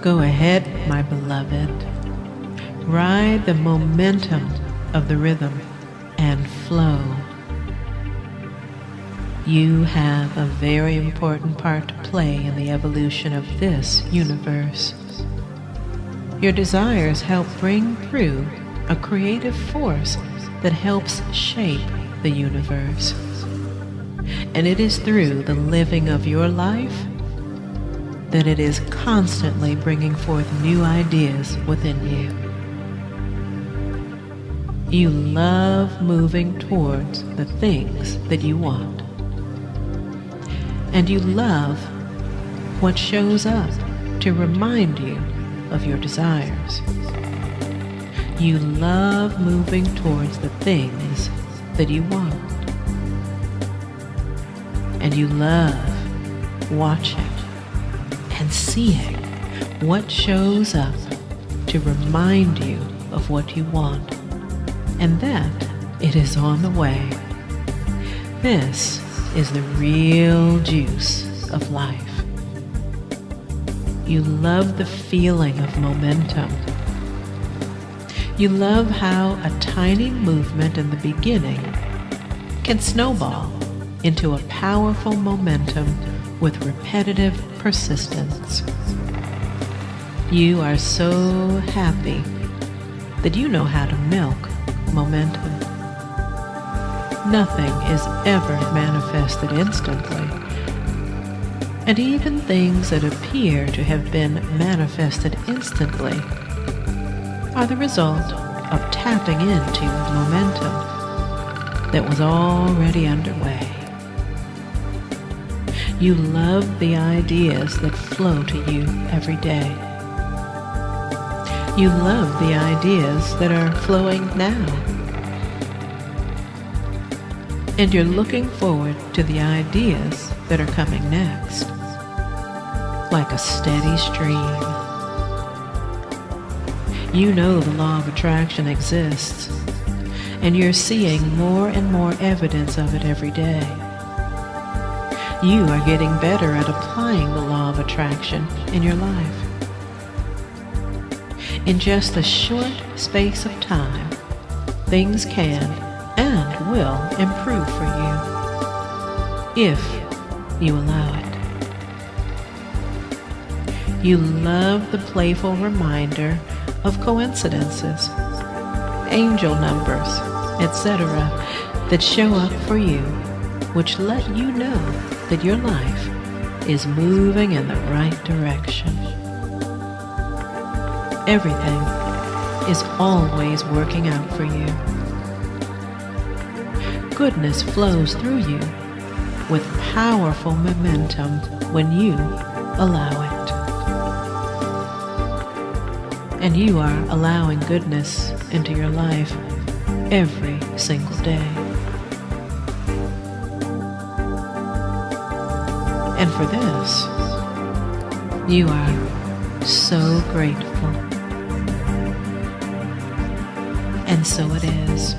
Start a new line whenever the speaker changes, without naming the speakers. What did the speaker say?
Go ahead, my beloved. Ride the momentum of the rhythm and flow. You have a very important part to play in the evolution of this universe. Your desires help bring through a creative force that helps shape the universe. And it is through the living of your life that it is constantly bringing forth new ideas within you. You love moving towards the things that you want. And you love what shows up to remind you of your desires. You love moving towards the things that you want. And you love watching and seeing what shows up to remind you of what you want, and that it is on the way. This is the real juice of life. You love the feeling of momentum. You love how a tiny movement in the beginning can snowball into a powerful momentum with repetitive persistence. You are so happy that you know how to milk momentum. Nothing is ever manifested instantly, and even things that appear to have been manifested instantly are the result of tapping into momentum that was already underway. You love the ideas that flow to you every day. You love the ideas that are flowing now. And you're looking forward to the ideas that are coming next, like a steady stream. You know the law of attraction exists, and you're seeing more and more evidence of it every day. You are getting better at applying the law of attraction in your life. In just a short space of time, things can and will improve for you, if you allow it. You love the playful reminder of coincidences, angel numbers, etc., that show up for you, which let you know that your life is moving in the right direction. Everything is always working out for you. Goodness flows through you with powerful momentum when you allow it. And you are allowing goodness into your life every single day. And for this, you are so grateful. And so it is.